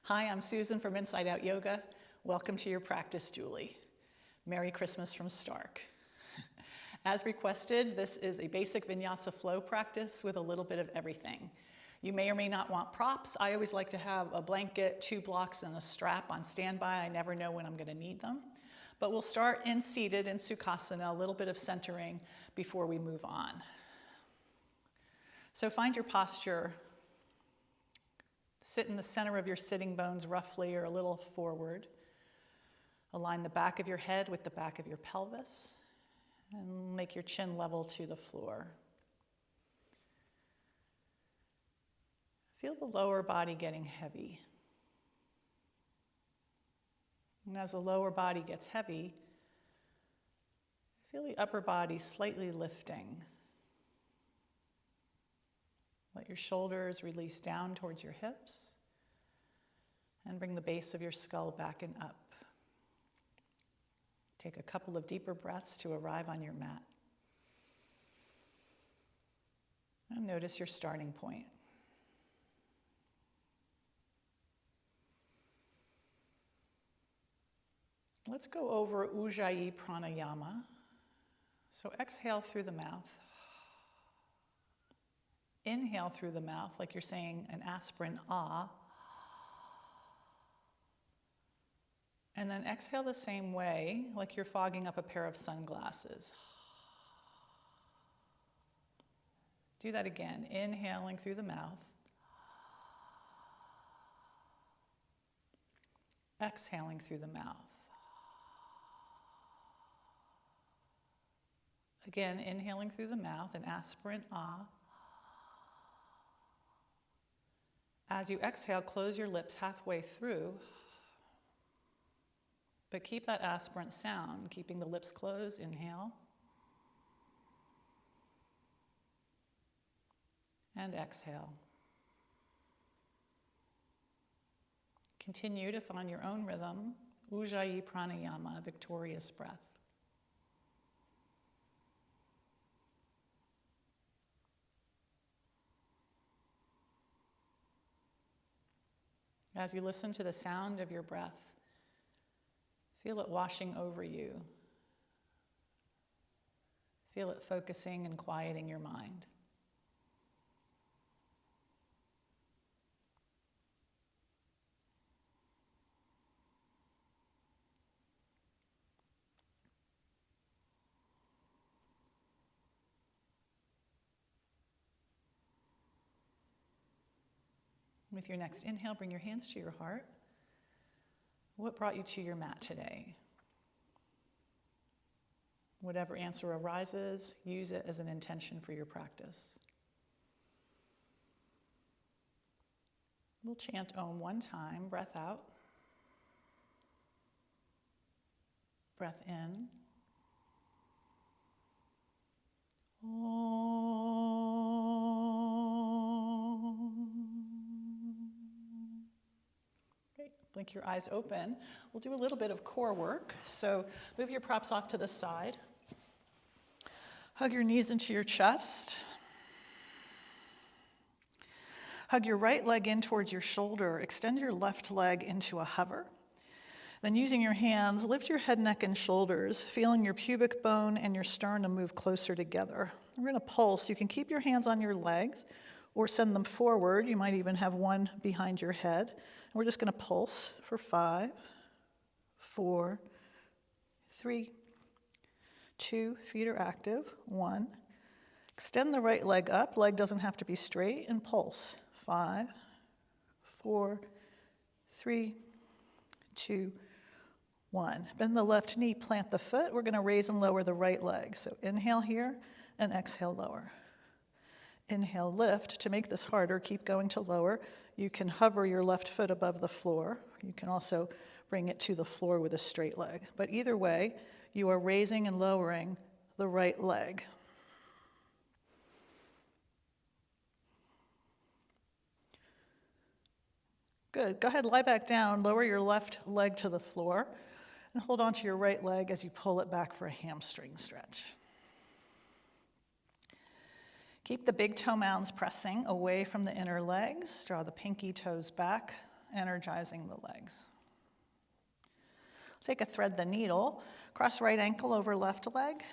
Hi, I'm Susan from Inside Out Yoga. Welcome to your practice, Julie. Merry Christmas from Starke. As requested, this is a basic Vinyasa flow practice with a little bit of everything. You may or may not want props. I always like to have a blanket, 2 blocks, and a strap on standby. I never know when I'm going to need them. But we'll start in seated in Sukhasana, a little bit of centering before we move on. So find your posture. Sit in the center of your sitting bones roughly or a little forward. Align the back of your head with the back of your pelvis and make your chin level to the floor. Feel the lower body getting heavy. And as the lower body gets heavy, feel the upper body slightly lifting. Let your shoulders release down towards your hips and bring the base of your skull back and up. Take a couple of deeper breaths to arrive on your mat. And notice your starting point. Let's go over Ujjayi Pranayama. So exhale through the mouth. Inhale through the mouth like you're saying an aspirin, ah. And then exhale the same way like you're fogging up a pair of sunglasses. Do that again, inhaling through the mouth. Exhaling through the mouth. Again, inhaling through the mouth, an aspirin, ah. As you exhale, close your lips halfway through, but keep that aspirant sound, keeping the lips closed. Inhale. And exhale. Continue to find your own rhythm, Ujjayi Pranayama, victorious breath. As you listen to the sound of your breath, feel it washing over you. Feel it focusing and quieting your mind. With your next inhale, bring your hands to your heart. What brought you to your mat today? Whatever answer arises, use it as an intention for your practice. We'll chant Om one time, breath out. Breath in. Om. Blink your eyes open. We'll do a little bit of core work. So move your props off to the side. Hug your knees into your chest. Hug your right leg in towards your shoulder. Extend your left leg into a hover. Then using your hands, lift your head, neck, and shoulders, feeling your pubic bone and your sternum move closer together. We're going to pulse. You can keep your hands on your legs or send them forward. You might even have one behind your head. We're just going to pulse for 5, 4, 3, 2, feet are active, 1. Extend the right leg up, leg doesn't have to be straight, and pulse. 5, 4, 3, 2, 1. Bend the left knee, plant the foot. We're going to raise and lower the right leg. So inhale here and exhale lower. Inhale, lift. To make this harder, keep going to lower. You can hover your left foot above the floor. You can also bring it to the floor with a straight leg. But either way, you are raising and lowering the right leg. Good. Go ahead, lie back down. Lower your left leg to the floor and hold on to your right leg as you pull it back for a hamstring stretch. Keep the big toe mounds pressing away from the inner legs. Draw the pinky toes back energizing the legs. Take a thread the needle, cross right ankle over left leg,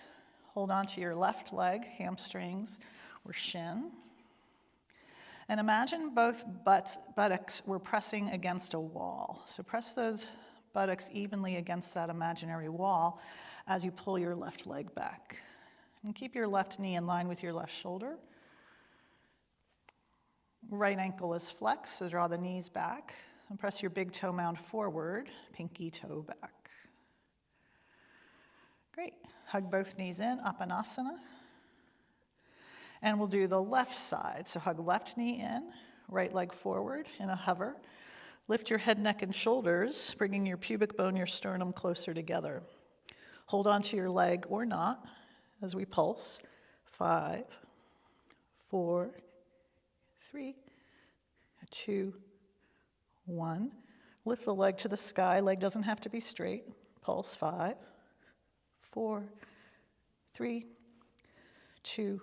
hold on to your left leg, hamstrings or shin, and imagine both buttocks were pressing against a wall. So press those buttocks evenly against that imaginary wall as you pull your left leg back. And keep your left knee in line with your left shoulder. Right ankle is flexed, so draw the knees back and press your big toe mound forward, pinky toe back. Great. Hug both knees in, Apanasana. And we'll do the left side. So hug left knee in, right leg forward in a hover. Lift your head, neck, and shoulders, bringing your pubic bone, your sternum closer together. Hold on to your leg or not as we pulse. 5, 4, 3, 2, 1. Lift the leg to the sky. Leg doesn't have to be straight. Pulse. 5, 4, 3, 2,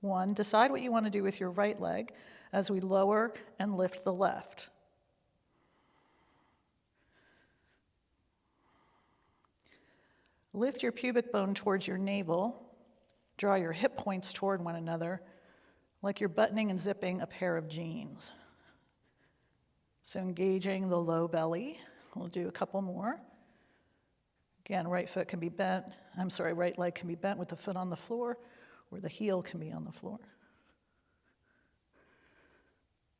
1. Decide what you want to do with your right leg as we lower and lift the left. Lift your pubic bone towards your navel. Draw your hip points toward one another, like you're buttoning and zipping a pair of jeans. So engaging the low belly. We'll do a couple more. Again, right leg can be bent with the foot on the floor, or the heel can be on the floor.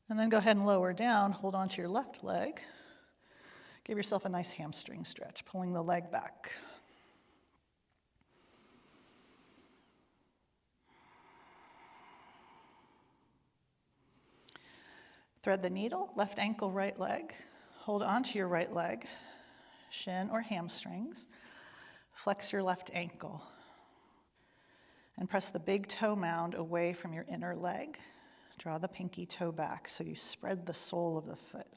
And then go ahead and lower down, hold on to your left leg. Give yourself a nice hamstring stretch, pulling the leg back. Thread the needle, left ankle, right leg. Hold on to your right leg, shin or hamstrings. Flex your left ankle. And press the big toe mound away from your inner leg. Draw the pinky toe back so you spread the sole of the foot.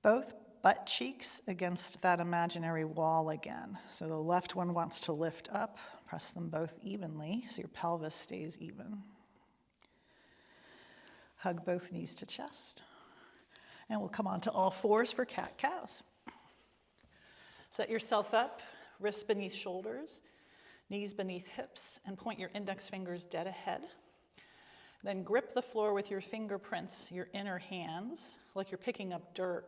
Both butt cheeks against that imaginary wall again. So the left one wants to lift up. Press them both evenly so your pelvis stays even. Hug both knees to chest. And we'll come on to all fours for cat-cows. Set yourself up, wrists beneath shoulders, knees beneath hips, and point your index fingers dead ahead. Then grip the floor with your fingerprints, your inner hands, like you're picking up dirt.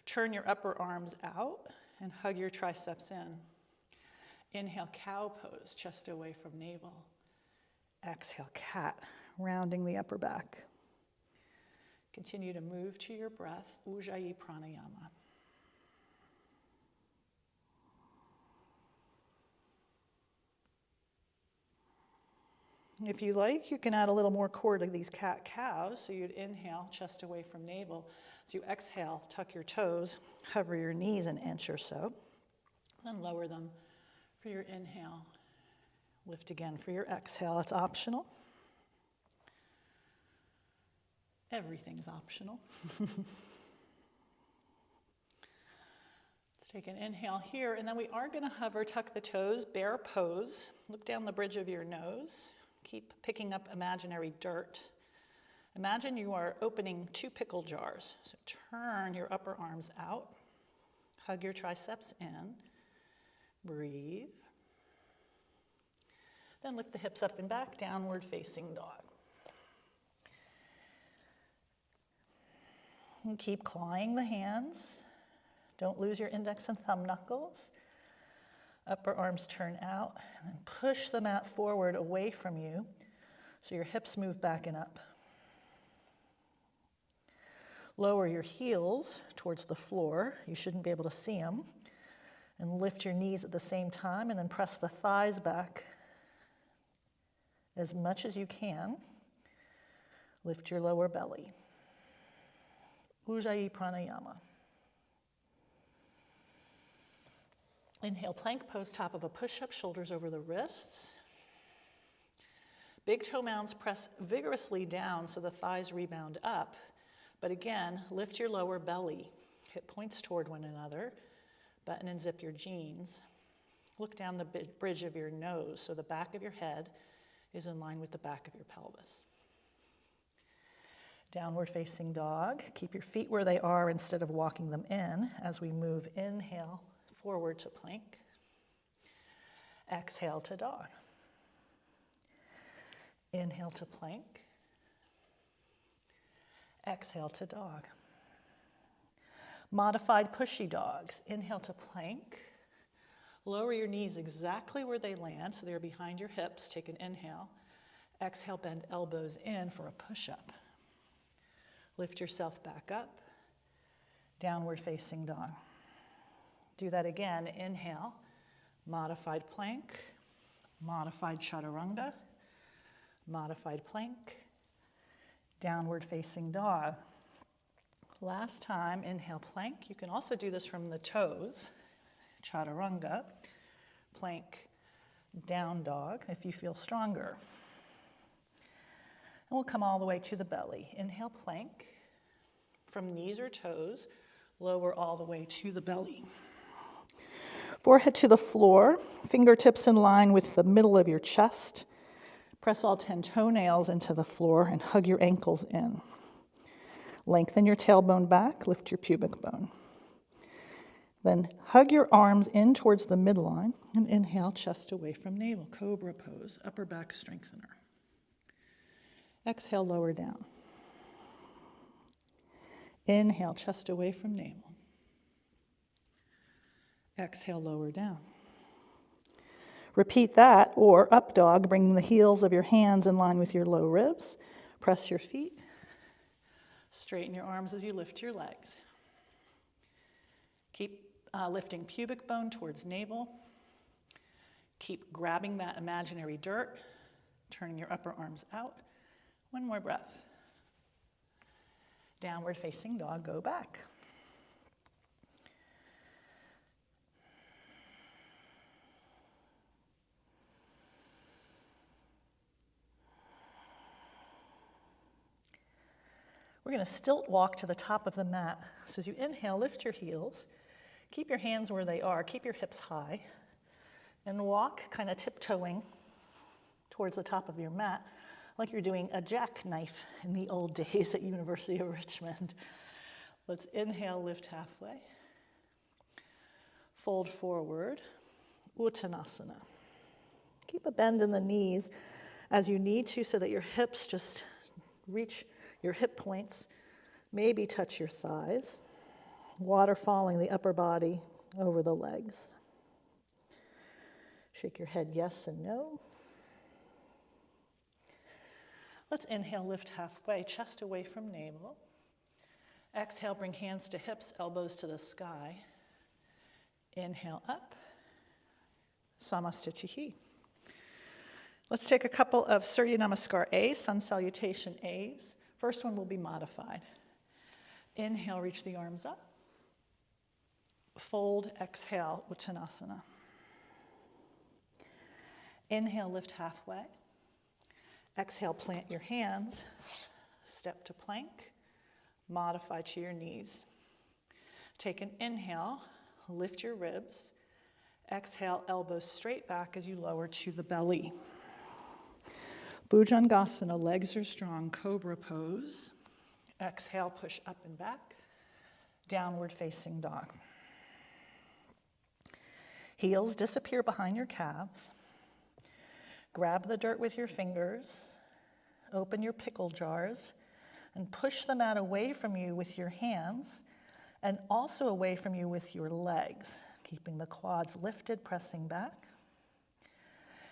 Turn your upper arms out and hug your triceps in. Inhale, cow pose, chest away from navel. Exhale, cat, rounding the upper back. Continue to move to your breath, Ujjayi Pranayama. If you like, you can add a little more core to these cat-cows. So you'd inhale, chest away from navel. As you exhale, tuck your toes, hover your knees an inch or so. Then lower them for your inhale. Lift again for your exhale. It's optional. Everything's optional. Let's take an inhale here, and then we are going to hover, tuck the toes, bear pose. Look down the bridge of your nose. Keep picking up imaginary dirt. Imagine you are opening 2 pickle jars. So turn your upper arms out. Hug your triceps in. Breathe. Then lift the hips up and back, downward facing dog. And keep clawing the hands. Don't lose your index and thumb knuckles. Upper arms turn out, and then push the mat forward away from you so your hips move back and up. Lower your heels towards the floor. You shouldn't be able to see them. And lift your knees at the same time, and then press the thighs back as much as you can. Lift your lower belly. Ujjayi Pranayama. Inhale, plank pose, top of a push-up, shoulders over the wrists. Big toe mounds press vigorously down so the thighs rebound up. But again, lift your lower belly. Hip points toward one another. Button and zip your jeans. Look down the bridge of your nose so the back of your head is in line with the back of your pelvis. Downward facing dog. Keep your feet where they are instead of walking them in as we move. Inhale, forward to plank. Exhale to dog. Inhale to plank. Exhale to dog. Modified pushy dogs. Inhale to plank. Lower your knees exactly where they land so they're behind your hips. Take an inhale. Exhale, bend elbows in for a push-up. Lift yourself back up. Downward facing dog. Do that again. Inhale, modified plank, modified chaturanga, modified plank, downward facing dog. Last time, inhale, plank. You can also do this from the toes. Chaturanga, plank, down dog if you feel stronger. And we'll come all the way to the belly. Inhale, plank. From knees or toes, lower all the way to the belly. Forehead to the floor, fingertips in line with the middle of your chest. Press all 10 toenails into the floor and hug your ankles in. Lengthen your tailbone back, lift your pubic bone. Then hug your arms in towards the midline and inhale, chest away from navel. Cobra pose, upper back strengthener. Exhale, lower down. Inhale, chest away from navel. Exhale, lower down. Repeat that, or up dog, bringing the heels of your hands in line with your low ribs. Press your feet. Straighten your arms as you lift your legs. Keep lifting pubic bone towards navel. Keep grabbing that imaginary dirt, turning your upper arms out. One more breath. Downward facing dog, go back. We're going to stilt walk to the top of the mat. So as you inhale, lift your heels. Keep your hands where they are. Keep your hips high. And walk kind of tiptoeing towards the top of your mat like you're doing a jackknife in the old days at University of Richmond. Let's inhale, lift halfway. Fold forward, Uttanasana. Keep a bend in the knees as you need to so that your hips just reach your hip points, maybe touch your thighs. Waterfalling the upper body over the legs. Shake your head yes and no. Let's inhale, lift halfway, chest away from navel. Exhale, bring hands to hips, elbows to the sky. Inhale up, Samastitihi. Let's take a couple of Surya Namaskar A's, Sun Salutation A's. First one will be modified. Inhale, reach the arms up. Fold, exhale, Uttanasana. Inhale, lift halfway. Exhale, plant your hands. Step to plank. Modify to your knees. Take an inhale, lift your ribs. Exhale, elbows straight back as you lower to the belly. Bhujangasana, legs are strong, cobra pose. Exhale, push up and back. Downward facing dog. Heels disappear behind your calves. Grab the dirt with your fingers. Open your pickle jars and push the mat away from you with your hands and also away from you with your legs, keeping the quads lifted, pressing back.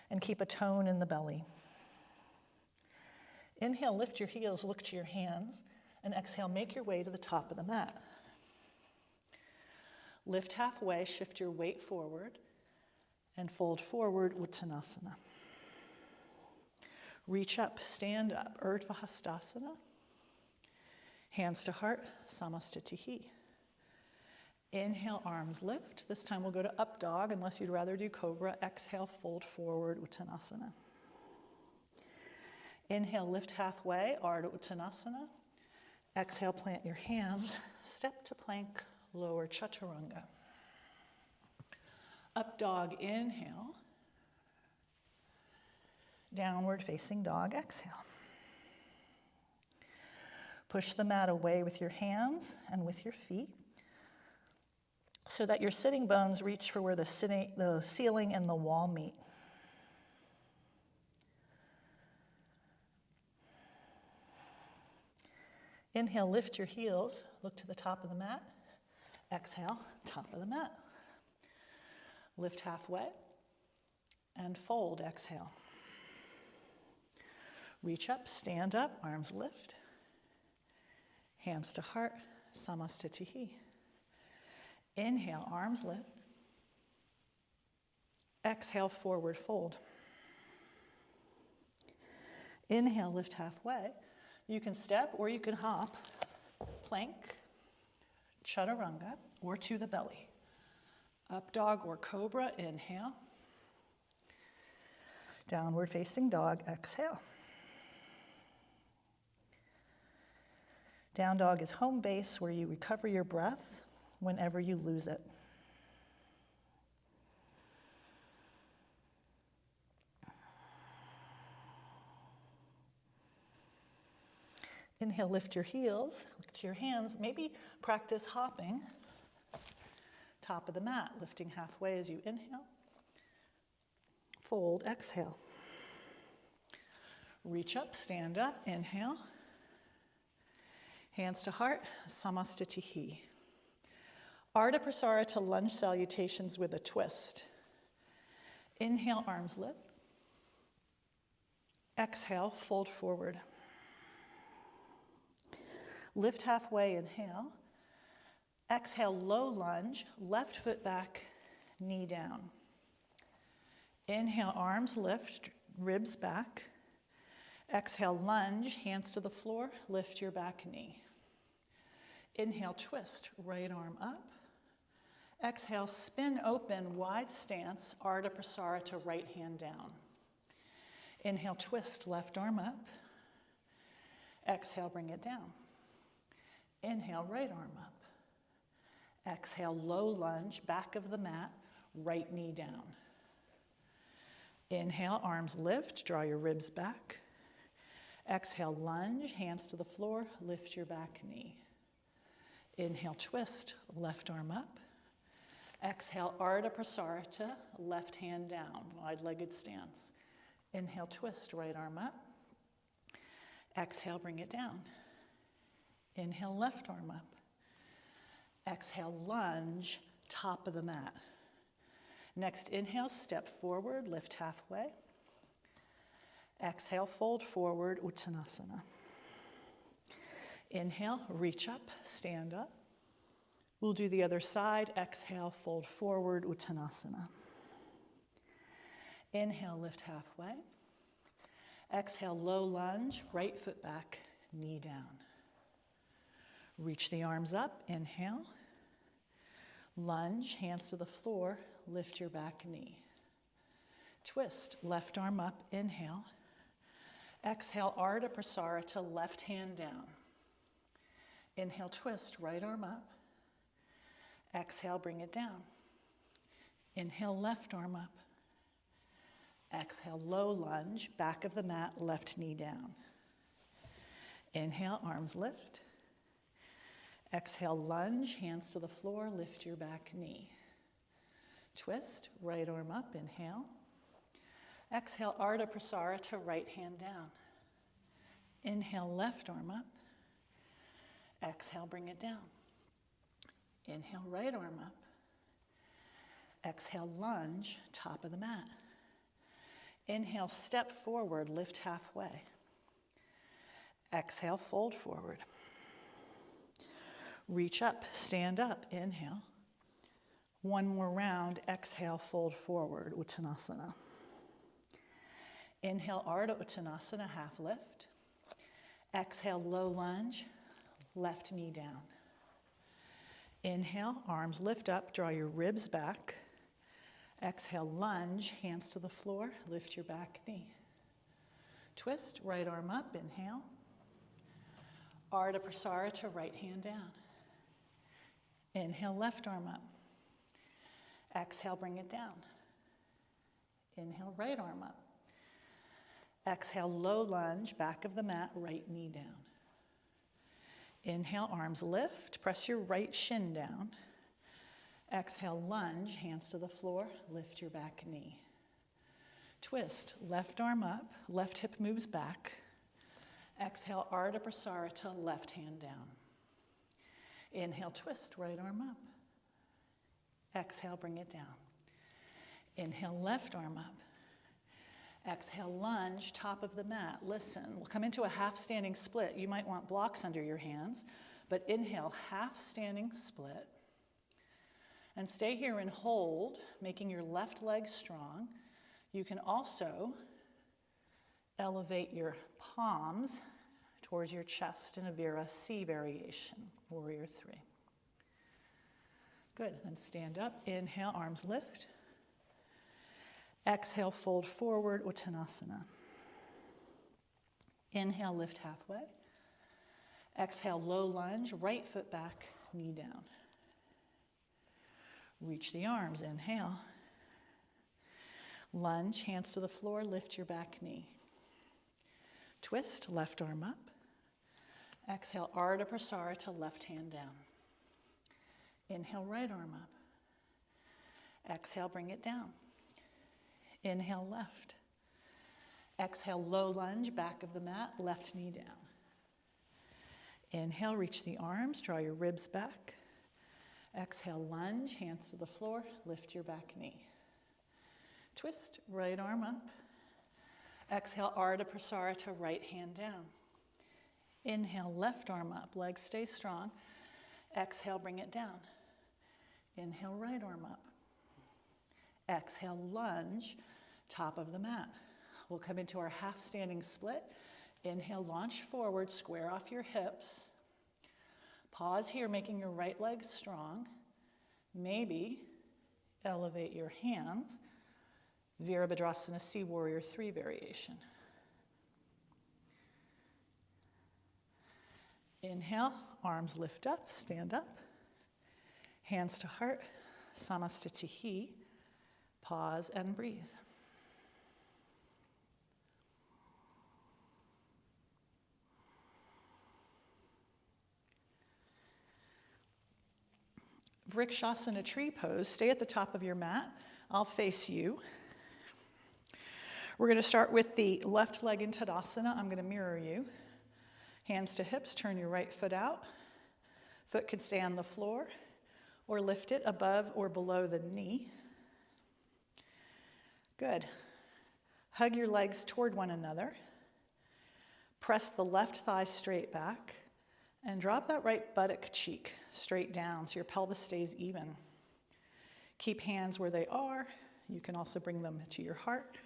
And keep a tone in the belly. Inhale, lift your heels, look to your hands, and exhale, make your way to the top of the mat. Lift halfway, shift your weight forward, and fold forward, Uttanasana. Reach up, stand up, Urdhva Hastasana. Hands to heart, Samastitihi. Inhale, arms lift. This time we'll go to up dog, unless you'd rather do cobra. Exhale, fold forward, Uttanasana. Inhale, lift halfway, Ardha Uttanasana. Exhale, plant your hands, step to plank, lower chaturanga. Up dog, inhale. Downward facing dog, exhale. Push the mat away with your hands and with your feet so that your sitting bones reach for where the ceiling and the wall meet. Inhale, lift your heels, look to the top of the mat. Exhale, top of the mat. Lift halfway and fold, exhale. Reach up, stand up, arms lift. Hands to heart, samastitihi. Inhale, arms lift. Exhale, forward fold. Inhale, lift halfway. You can step or you can hop, plank, chaturanga, or to the belly. Up dog or cobra, inhale. Downward facing dog, exhale. Down dog is home base where you recover your breath whenever you lose it. Inhale, lift your heels, look to your hands. Maybe practice hopping. Top of the mat, lifting halfway as you inhale. Fold, exhale. Reach up, stand up, inhale. Hands to heart, samastitihi. Ardha Prasara to lunge salutations with a twist. Inhale, arms lift. Exhale, fold forward. Lift halfway, inhale. Exhale, low lunge, left foot back, knee down. Inhale, arms lift, ribs back. Exhale, lunge, hands to the floor, lift your back knee. Inhale, twist, right arm up. Exhale, spin open, wide stance, Ardha Prasara to right hand down. Inhale, twist, left arm up. Exhale, bring it down. Inhale, right arm up. Exhale, low lunge, back of the mat, right knee down. Inhale, arms lift, draw your ribs back. Exhale, lunge, hands to the floor, lift your back knee. Inhale, twist, left arm up. Exhale, Ardha Prasara to left hand down, wide-legged stance. Inhale, twist, right arm up. Exhale, bring it down. Inhale, left arm up. Exhale, lunge, top of the mat. Next inhale, step forward, lift halfway. Exhale, fold forward, Uttanasana. Inhale, reach up, stand up. We'll do the other side. Exhale, fold forward, Uttanasana. Inhale, lift halfway. Exhale, low lunge, right foot back, knee down. Reach the arms up, inhale. Lunge, hands to the floor, lift your back knee. Twist, left arm up, inhale. Exhale, Ardha Prasara to left hand down. Inhale, twist, right arm up. Exhale, bring it down. Inhale, left arm up. Exhale, low lunge, back of the mat, left knee down. Inhale, arms lift. Exhale, lunge, hands to the floor, lift your back knee. Twist, right arm up, inhale. Exhale, Ardha Prasara to right hand down. Inhale, left arm up. Exhale, bring it down. Inhale, right arm up. Exhale, lunge, top of the mat. Inhale, step forward, lift halfway. Exhale, fold forward. Reach up, stand up, inhale. One more round, exhale, fold forward, Uttanasana. Inhale, Ardha Uttanasana, half lift. Exhale, low lunge, left knee down. Inhale, arms lift up, draw your ribs back. Exhale, lunge, hands to the floor, lift your back knee. Twist, right arm up, inhale. Ardha Prasara to right hand down. Inhale, left arm up. Exhale, bring it down. Inhale, right arm up. Exhale, low lunge, back of the mat, right knee down. Inhale, arms lift. Press your right shin down. Exhale, lunge, hands to the floor. Lift your back knee. Twist, left arm up, left hip moves back. Exhale, Ardha Prasarita, left hand down. Inhale, twist, right arm up. Exhale, bring it down. Inhale, left arm up. Exhale, lunge, top of the mat. Listen, we'll come into a half standing split. You might want blocks under your hands, but inhale, half standing split. And stay here and hold, making your left leg strong. You can also elevate your palms towards your chest in a Vira C variation, Warrior 3. Good, then stand up, inhale, arms lift. Exhale, fold forward, Uttanasana. Inhale, lift halfway. Exhale, low lunge, right foot back, knee down. Reach the arms, inhale. Lunge, hands to the floor, lift your back knee. Twist, left arm up. Exhale, Ardha Prasarita, left hand down. Inhale, right arm up. Exhale, bring it down. Inhale, left. Exhale, low lunge, back of the mat, left knee down. Inhale, reach the arms, draw your ribs back. Exhale, lunge, hands to the floor, lift your back knee. Twist, right arm up. Exhale, Ardha Prasarita, right hand down. Inhale, left arm up, legs stay strong. Exhale, bring it down. Inhale, right arm up. Exhale, lunge, top of the mat. We'll come into our half standing split. Inhale, launch forward, square off your hips. Pause here, making your right leg strong. Maybe elevate your hands. Virabhadrasana C, Warrior 3 variation. Inhale, arms lift up, stand up. Hands to heart, Samastitihi. Pause and breathe. Vrikshasana tree pose. Stay at the top of your mat. I'll face you. We're going to start with the left leg in Tadasana. I'm going to mirror you. Hands to hips, turn your right foot out. Foot could stay on the floor or lift it above or below the knee. Good. Hug your legs toward one another. Press the left thigh straight back and drop that right buttock cheek straight down so your pelvis stays even. Keep hands where they are. You can also bring them to your heart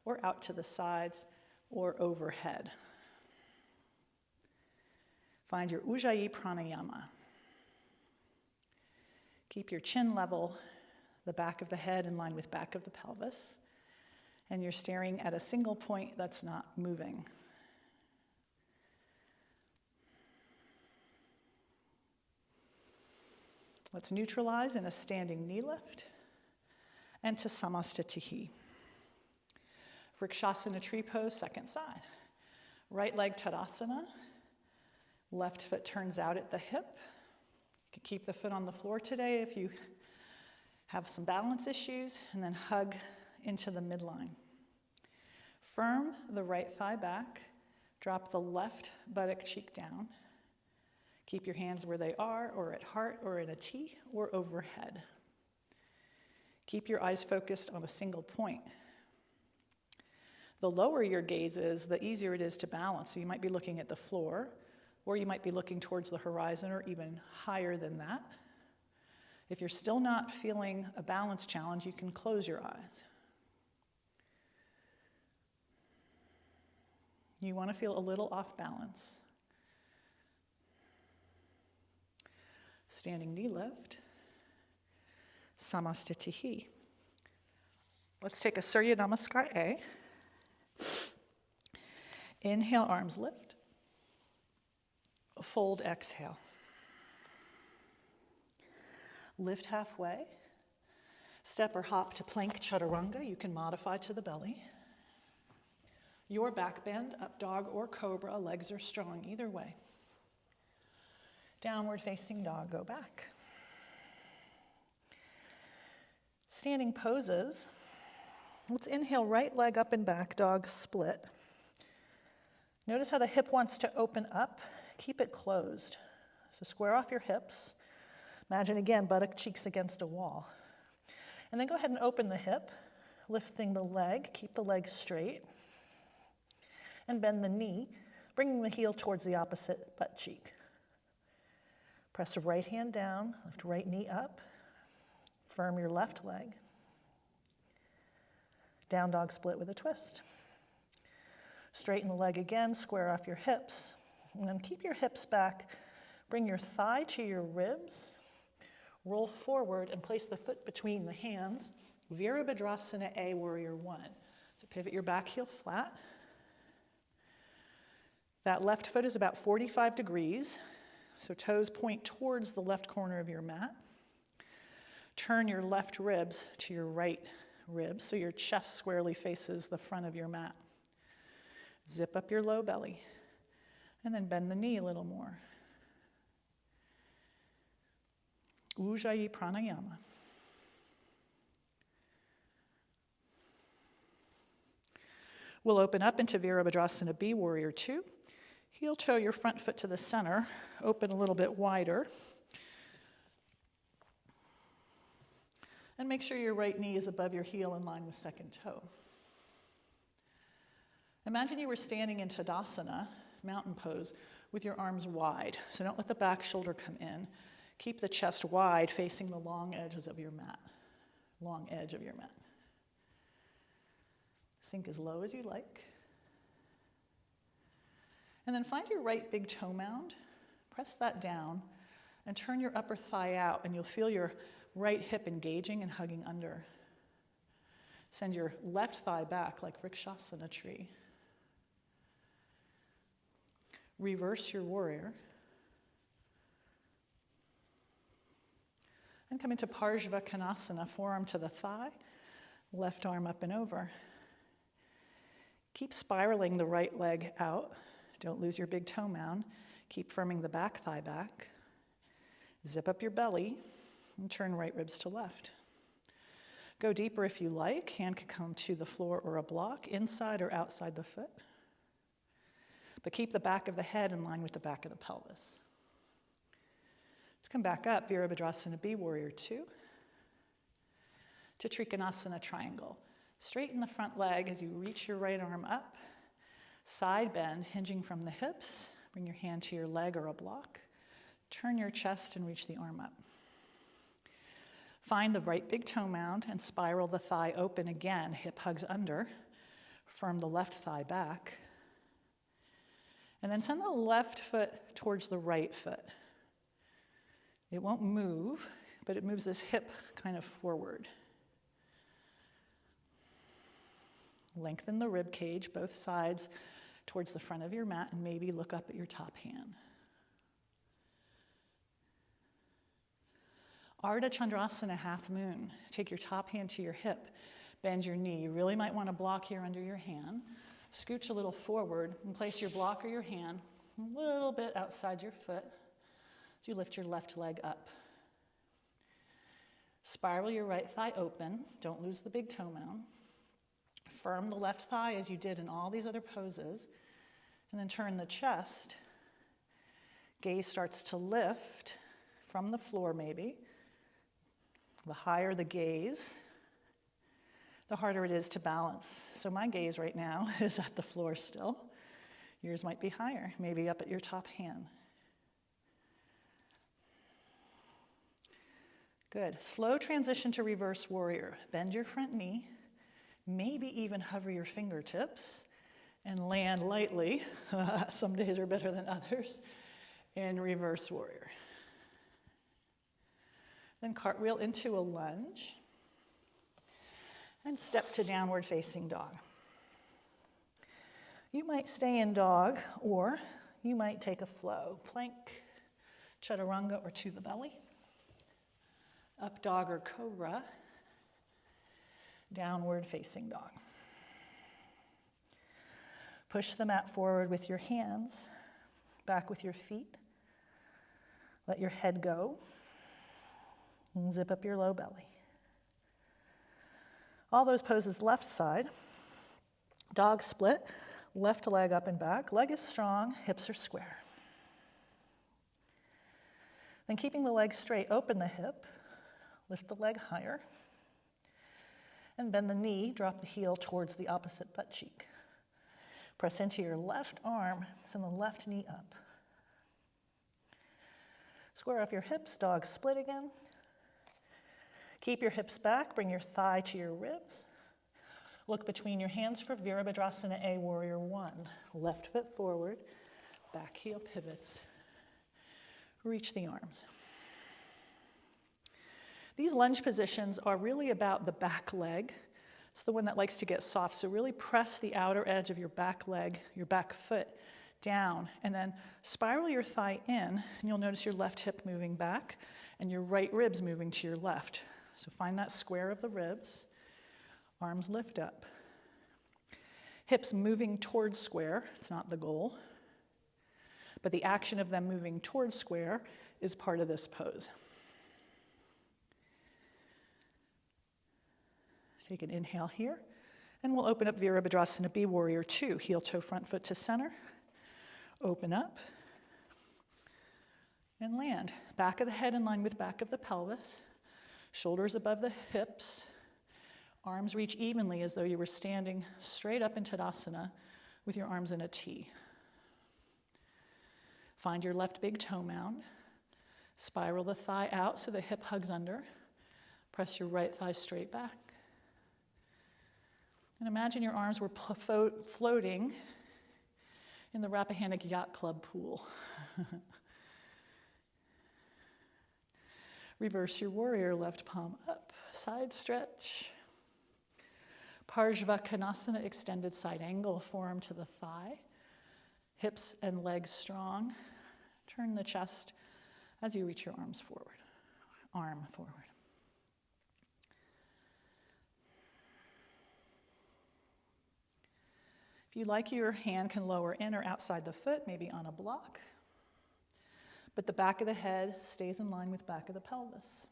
or out to the sides or overhead. Find your Ujjayi Pranayama. Keep your chin level, the back of the head in line with back of the pelvis, and you're staring at a single point that's not moving. Let's neutralize in a standing knee lift and to Samastitihi. Vrikshasana tree pose, second side. Right leg Tadasana. Left foot turns out at the hip. You can keep the foot on the floor today if you have some balance issues, and then hug into the midline. Firm the right thigh back. Drop the left buttock cheek down. Keep your hands where they are, or at heart, or in a T, or overhead. Keep your eyes focused on a single point. The lower your gaze is, the easier it is to balance. So you might be looking at the floor, or you might be looking towards the horizon, or even higher than that. If you're still not feeling a balance challenge, you can close your eyes. You want to feel a little off balance. Standing knee lift. Samastitihi. Let's take a Surya Namaskar A. Inhale, arms lift. Fold, exhale. Lift halfway. Step or hop to plank chaturanga. You can modify to the belly. Your back bend, up dog or cobra. Legs are strong either way. Downward facing dog, go back. Standing poses. Let's inhale, right leg up and back, dog split. Notice how the hip wants to open up. Keep it closed. So square off your hips. Imagine again, buttock cheeks against a wall. And then go ahead and open the hip, lifting the leg, keep the leg straight. And bend the knee, bringing the heel towards the opposite butt cheek. Press the right hand down, lift right knee up. Firm your left leg. Down dog split with a twist. Straighten the leg again, square off your hips. And then keep your hips back. Bring your thigh to your ribs. Roll forward and place the foot between the hands. Virabhadrasana A, Warrior One. So pivot your back heel flat. That left foot is about 45 degrees. So toes point towards the left corner of your mat. Turn your left ribs to your right ribs so your chest squarely faces the front of your mat. Zip up your low belly and then bend the knee a little more. Ujjayi Pranayama. We'll open up into Virabhadrasana B, Warrior Two. Heel toe your front foot to the center, open a little bit wider. And make sure your right knee is above your heel in line with second toe. Imagine you were standing in Tadasana, mountain pose, with your arms wide. So don't let the back shoulder come in. Keep the chest wide, facing the long edges of your mat. Long edge of your mat. Sink as low as you like. And then find your right big toe mound, press that down, and turn your upper thigh out, and you'll feel your right hip engaging and hugging under. Send your left thigh back like Vrikshasana tree. Reverse your warrior. And come into Parshva Konasana, forearm to the thigh, left arm up and over. Keep spiraling the right leg out. Don't lose your big toe mound. Keep firming the back thigh back. Zip up your belly and turn right ribs to left. Go deeper if you like. Hand can come to the floor or a block, inside or outside the foot. But keep the back of the head in line with the back of the pelvis. Let's come back up, Virabhadrasana B, Warrior Two. To Trikonasana Triangle. Straighten the front leg as you reach your right arm up. Side bend, hinging from the hips. Bring your hand to your leg or a block. Turn your chest and reach the arm up. Find the right big toe mound and spiral the thigh open again. Hip hugs under. Firm the left thigh back. And then send the left foot towards the right foot. It won't move, but it moves this hip kind of forward. Lengthen the rib cage, both sides towards the front of your mat, and maybe look up at your top hand. Ardha Chandrasana, half moon. Take your top hand to your hip, bend your knee. You really might want to block here under your hand. Scooch a little forward and place your block or your hand a little bit outside your foot as you lift your left leg up. Spiral your right thigh open. Don't lose the big toe mound. Firm the left thigh as you did in all these other poses, and then turn the chest. Gaze starts to lift from the floor maybe. The higher the gaze, the harder it is to balance. So my gaze right now is at the floor still. Yours might be higher, maybe up at your top hand. Good. Slow transition to reverse warrior. Bend your front knee. Maybe even hover your fingertips and land lightly. Some days are better than others. In reverse warrior. Then cartwheel into a lunge. And step to downward facing dog. You might stay in dog, or you might take a flow. Plank, chaturanga, or to the belly. Up dog or cobra. Downward facing dog. Push the mat forward with your hands, back with your feet. Let your head go and zip up your low belly. All those poses left side. Dog split, left leg up and back. Leg is strong, hips are square. Then keeping the leg straight, open the hip, lift the leg higher, and bend the knee, drop the heel towards the opposite butt cheek. Press into your left arm, send the left knee up. Square off your hips, dog split again. Keep your hips back, bring your thigh to your ribs. Look between your hands for Virabhadrasana A, Warrior One. Left foot forward, back heel pivots. Reach the arms. These lunge positions are really about the back leg. It's the one that likes to get soft, so really press the outer edge of your back leg, your back foot, down, and then spiral your thigh in, and you'll notice your left hip moving back and your right ribs moving to your left. So find that square of the ribs, arms lift up. Hips moving towards square, it's not the goal, but the action of them moving towards square is part of this pose. Take an inhale here, and we'll open up Virabhadrasana B, Warrior Two, heel toe front foot to center. Open up and land. Back of the head in line with back of the pelvis. Shoulders above the hips. Arms reach evenly as though you were standing straight up in Tadasana with your arms in a T. Find your left big toe mound. Spiral the thigh out so the hip hugs under. Press your right thigh straight back. And imagine your arms were floating in the Rappahannock Yacht Club pool. Reverse your warrior, left palm up, side stretch. Parshva extended side angle, forearm to the thigh. Hips and legs strong. Turn the chest as you reach your arms forward, arm forward. If you like, your hand can lower in or outside the foot, maybe on a block. But the back of the head stays in line with back of the pelvis.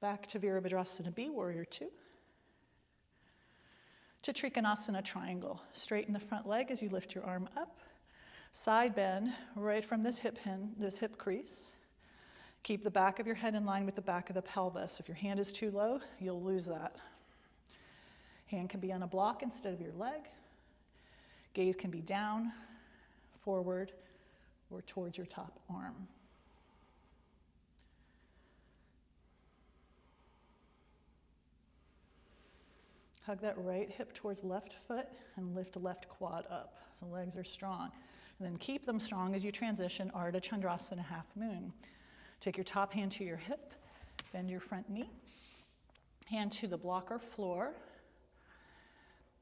Back to Virabhadrasana B, Warrior Two. To Trikonasana Triangle. Straighten the front leg as you lift your arm up. Side bend right from this hip crease. Keep the back of your head in line with the back of the pelvis. If your hand is too low, you'll lose that. Hand can be on a block instead of your leg. Gaze can be down, forward, or towards your top arm. Hug that right hip towards left foot and lift left quad up. The legs are strong. And then keep them strong as you transition Ardha Chandrasana Half Moon. Take your top hand to your hip, bend your front knee, hand to the block or floor.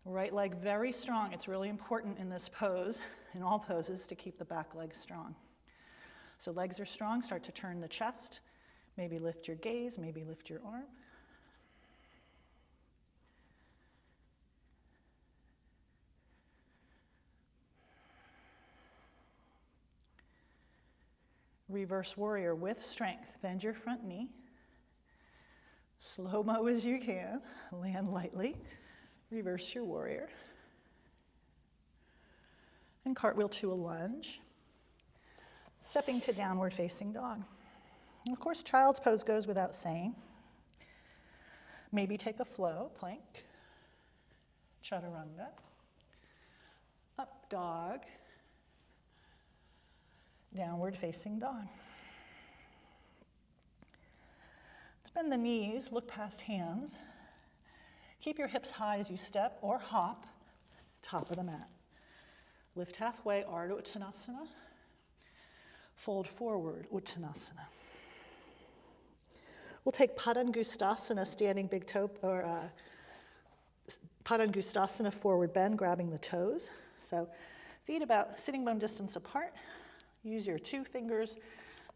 Right leg very strong. It's really important in this pose, in all poses, to keep the back leg strong. So legs are strong, start to turn the chest. Maybe lift your gaze, maybe lift your arm. Reverse warrior with strength. Bend your front knee. Slow-mo as you can. Land lightly. Reverse your warrior. And cartwheel to a lunge. Stepping to downward facing dog. And of course, child's pose goes without saying. Maybe take a flow, plank. Chaturanga. Up dog. Downward facing dog. Let's bend the knees, look past hands. Keep your hips high as you step or hop, top of the mat. Lift halfway, Ardha Uttanasana. Fold forward, Uttanasana. We'll take Padangustasana, standing big toe, or Padangustasana, forward bend, grabbing the toes. So feet about sitting bone distance apart. Use your 2 fingers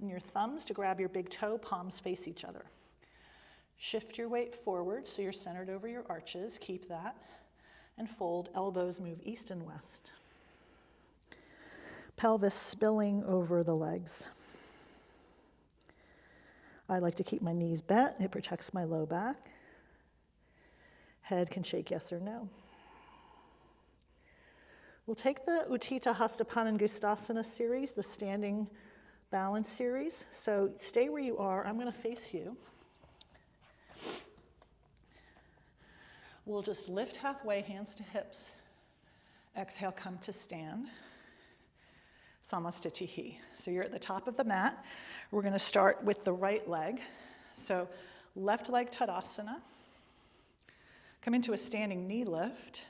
and your thumbs to grab your big toe, palms face each other. Shift your weight forward so you're centered over your arches, keep that, and fold, elbows move east and west. pelvis spilling over the legs. I like to keep my knees bent. It protects my low back. Head can shake yes or no. We'll take the Utthita Hasta Padangusthasana series, the standing balance series. So stay where you are. I'm going to face you. We'll just lift halfway, hands to hips. Exhale, come to stand. Samastitihi. So you're at the top of the mat. We're going to start with the right leg. So left leg Tadasana. Come into a standing knee lift,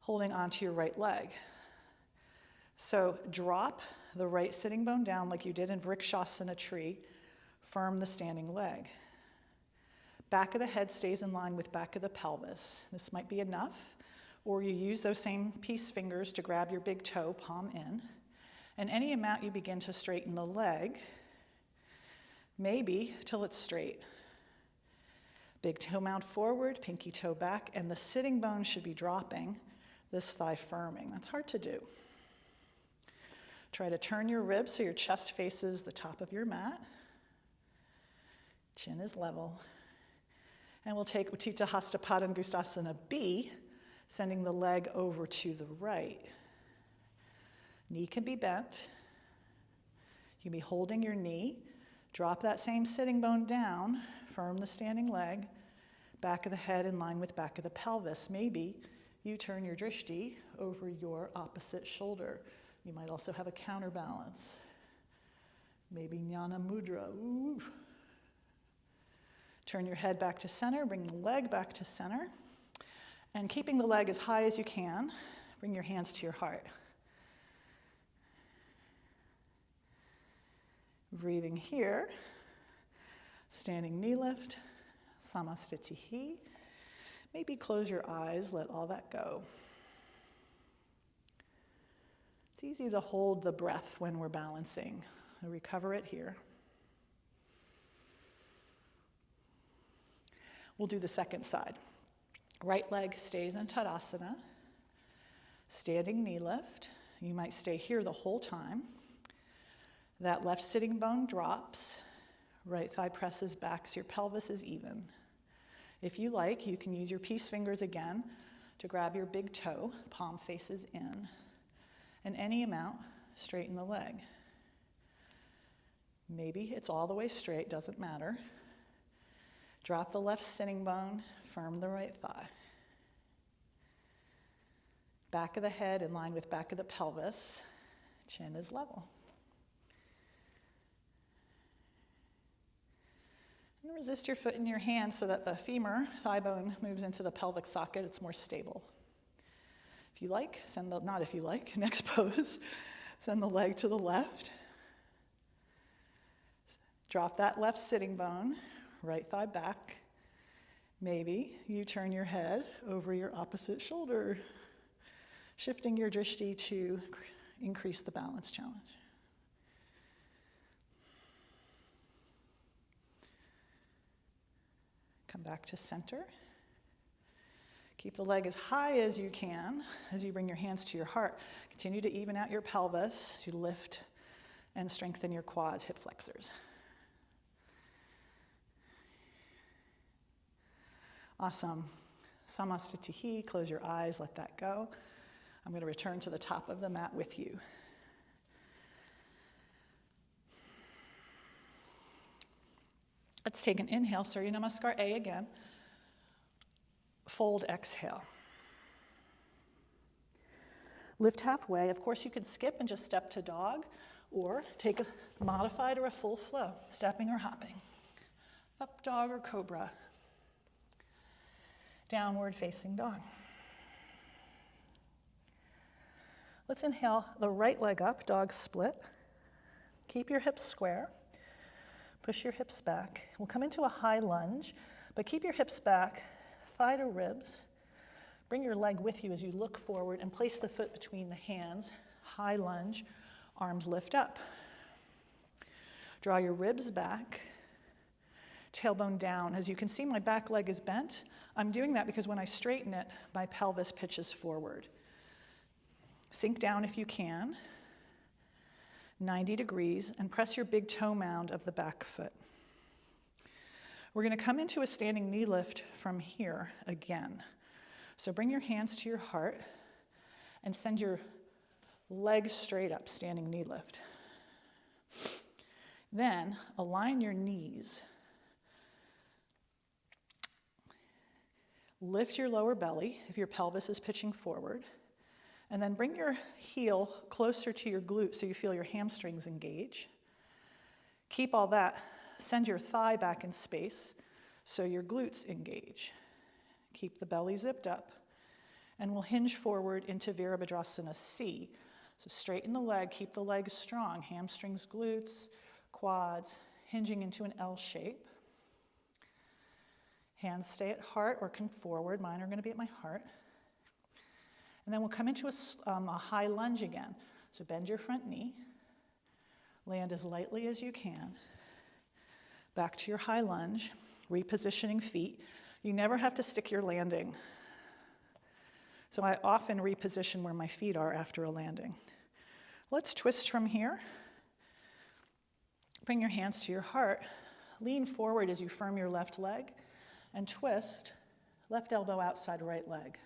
holding onto your right leg. So drop the right sitting bone down like you did in Vrikshasana tree. Firm the standing leg. Back of the head stays in line with back of the pelvis. This might be enough, or you use those same peace fingers to grab your big toe, palm in. And any amount you begin to straighten the leg, maybe till it's straight. Big toe mound forward, pinky toe back, and the sitting bone should be dropping, this thigh firming. That's hard to do. Try to turn your ribs so your chest faces the top of your mat. Chin is level. And we'll take Utthita Hasta Padangusthasana B, sending the leg over to the right. Knee can be bent. You can be holding your knee. Drop that same sitting bone down. Firm the standing leg. Back of the head in line with back of the pelvis. Maybe you turn your drishti over your opposite shoulder. You might also have a counterbalance. Maybe Jnana Mudra. Ooh. Turn your head back to center, bring the leg back to center. And keeping the leg as high as you can, bring your hands to your heart. Breathing here, standing knee lift, Samastitihi. Maybe close your eyes, let all that go. It's easy to hold the breath when we're balancing. So recover it here. We'll do the second side. Right leg stays in Tadasana. Standing knee lift. You might stay here the whole time. That left sitting bone drops. Right thigh presses back so your pelvis is even. If you like, you can use your peace fingers again to grab your big toe, palm faces in. And any amount, straighten the leg. Maybe it's all the way straight, doesn't matter. Drop the left sitting bone, firm the right thigh. Back of the head in line with back of the pelvis. Chin is level. And resist your foot in your hand so that the femur, thigh bone, moves into the pelvic socket. It's more stable. If you like, not if you like, next pose, send the leg to the left. Drop that left sitting bone. Right thigh back. Maybe you turn your head over your opposite shoulder, shifting your drishti to increase the balance challenge. Come back to center. Keep the leg as high as you can as you bring your hands to your heart. Continue to even out your pelvis as you lift and strengthen your quads, hip flexors. Awesome. Samastitihi, close your eyes, let that go. I'm going to return to the top of the mat with you. Let's take an inhale, Surya Namaskar A again. Fold, exhale. Lift halfway. Of course, you could skip and just step to dog, or take a modified or a full flow, stepping or hopping. Up dog or cobra. Downward facing dog. Let's inhale the right leg up, dog split. Keep your hips square. Push your hips back. We'll come into a high lunge, but keep your hips back, thigh to ribs. Bring your leg with you as you look forward and place the foot between the hands. High lunge, arms lift up. Draw your ribs back. Tailbone down. As you can see, my back leg is bent. I'm doing that because when I straighten it, my pelvis pitches forward. Sink down if you can, 90 degrees, and press your big toe mound of the back foot. We're going to come into a standing knee lift from here again. So bring your hands to your heart and send your legs straight up, standing knee lift. Then align your knees. Lift your lower belly if your pelvis is pitching forward. And then bring your heel closer to your glute so you feel your hamstrings engage. Keep all that. Send your thigh back in space so your glutes engage. Keep the belly zipped up. And we'll hinge forward into Virabhadrasana C. So straighten the leg, keep the legs strong. Hamstrings, glutes, quads, hinging into an L shape. Hands stay at heart or come forward. Mine are going to be at my heart. And then we'll come into a high lunge again. So bend your front knee. Land as lightly as you can. Back to your high lunge, repositioning feet. You never have to stick your landing. So I often reposition where my feet are after a landing. Let's twist from here. Bring your hands to your heart. Lean forward as you firm your left leg and twist, left elbow outside right leg.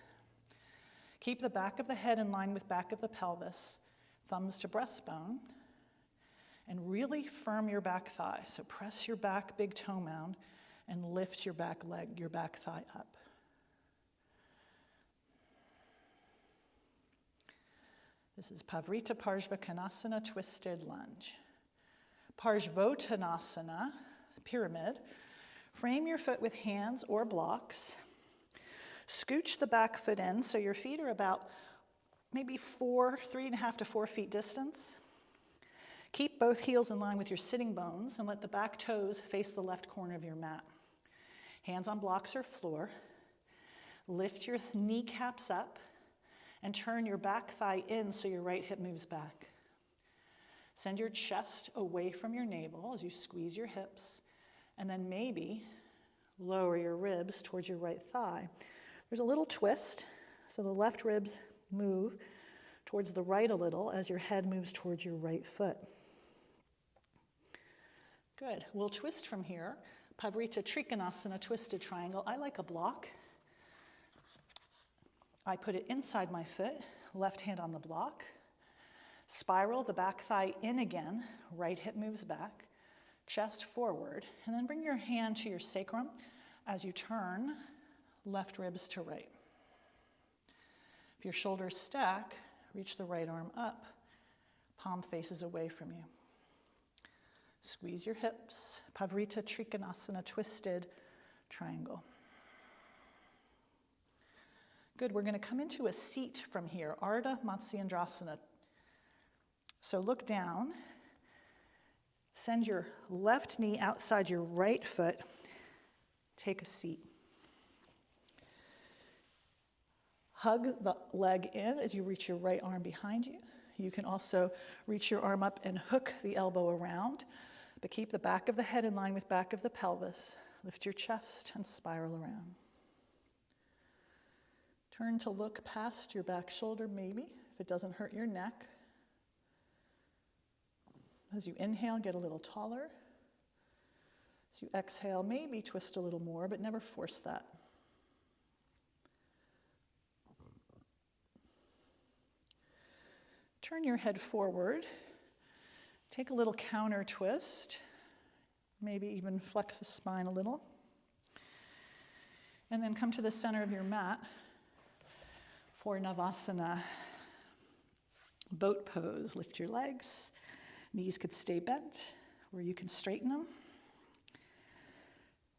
Keep the back of the head in line with back of the pelvis, thumbs to breastbone, and really firm your back thigh. So press your back big toe mound and lift your back leg, your back thigh up. This is Pavrita Parshvakonasana, twisted lunge. Parshvottanasana, pyramid. Frame your foot with hands or blocks. Scooch the back foot in so your feet are about maybe 3.5 to 4 feet distance. Keep both heels in line with your sitting bones and let the back toes face the left corner of your mat. Hands on blocks or floor. Lift your kneecaps up and turn your back thigh in so your right hip moves back. Send your chest away from your navel as you squeeze your hips, and then maybe lower your ribs towards your right thigh. There's a little twist, so the left ribs move towards the right a little as your head moves towards your right foot. Good. We'll twist from here. Pavrita Trikonasana, twisted triangle. I like a block. I put it inside my foot, left hand on the block. Spiral the back thigh in again, right hip moves back, chest forward, and then bring your hand to your sacrum as you turn left ribs to right. If your shoulders stack, reach the right arm up, palm faces away from you. Squeeze your hips, Pavrita Trikonasana, twisted triangle. Good, we're going to come into a seat from here, Ardha Matsyendrasana. So look down, send your left knee outside your right foot, take a seat. Hug the leg in as you reach your right arm behind you. You can also reach your arm up and hook the elbow around, but keep the back of the head in line with back of the pelvis. Lift your chest and spiral around. Turn to look past your back shoulder, maybe, if it doesn't hurt your neck. As you inhale, get a little taller. As you exhale, maybe twist a little more, but never force that. Turn your head forward. Take a little counter twist. Maybe even flex the spine a little. And then come to the center of your mat for Navasana. Boat pose. Lift your legs. Knees could stay bent, or you can straighten them.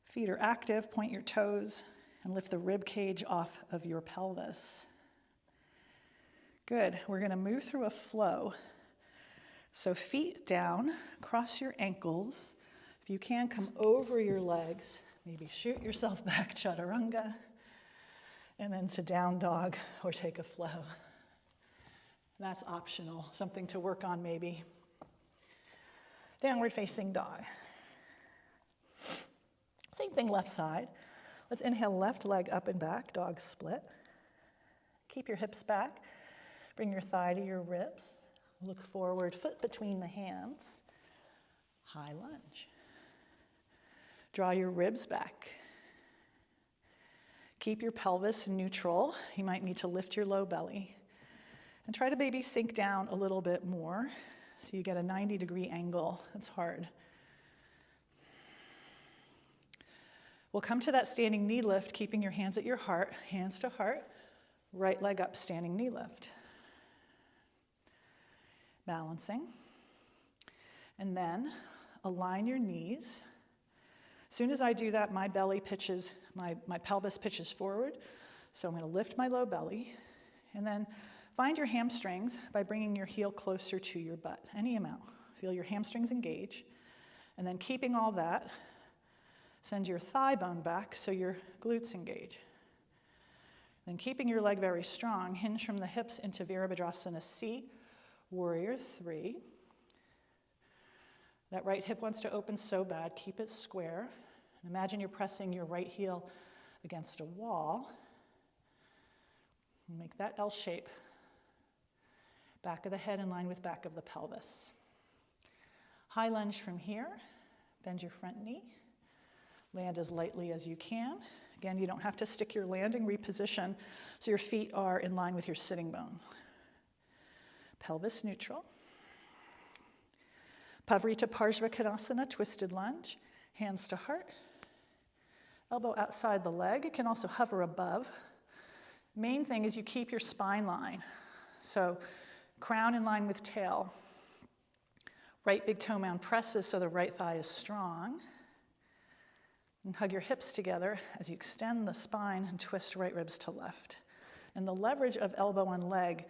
Feet are active. Point your toes and lift the rib cage off of your pelvis. Good. We're going to move through a flow. So feet down, cross your ankles. If you can, come over your legs. Maybe shoot yourself back, chaturanga. And then to down dog or take a flow. That's optional. Something to work on maybe. Downward facing dog. Same thing left side. Let's inhale left leg up and back, dog split. Keep your hips back. Bring your thigh to your ribs. Look forward, foot between the hands. High lunge. Draw your ribs back. Keep your pelvis neutral. You might need to lift your low belly. And try to maybe sink down a little bit more so you get a 90-degree angle. That's hard. We'll come to that standing knee lift, keeping your hands at your heart, hands to heart, right leg up, standing knee lift. Balancing. And then align your knees. As soon as I do that, my belly pitches, my pelvis pitches forward. So I'm going to lift my low belly. And then find your hamstrings by bringing your heel closer to your butt, any amount. Feel your hamstrings engage. And then keeping all that, send your thigh bone back so your glutes engage. Then keeping your leg very strong, hinge from the hips into Virabhadrasana C, Warrior 3. That right hip wants to open so bad, keep it square. And imagine you're pressing your right heel against a wall. And make that L shape. Back of the head in line with back of the pelvis. High lunge from here. Bend your front knee. Land as lightly as you can. Again, you don't have to stick your landing. Reposition so your feet are in line with your sitting bones. Pelvis neutral. Pavarita Parshva twisted lunge. Hands to heart. Elbow outside the leg. It can also hover above. Main thing is you keep your spine line. So crown in line with tail. Right big toe mound presses so the right thigh is strong. And hug your hips together as you extend the spine and twist right ribs to left. And the leverage of elbow and leg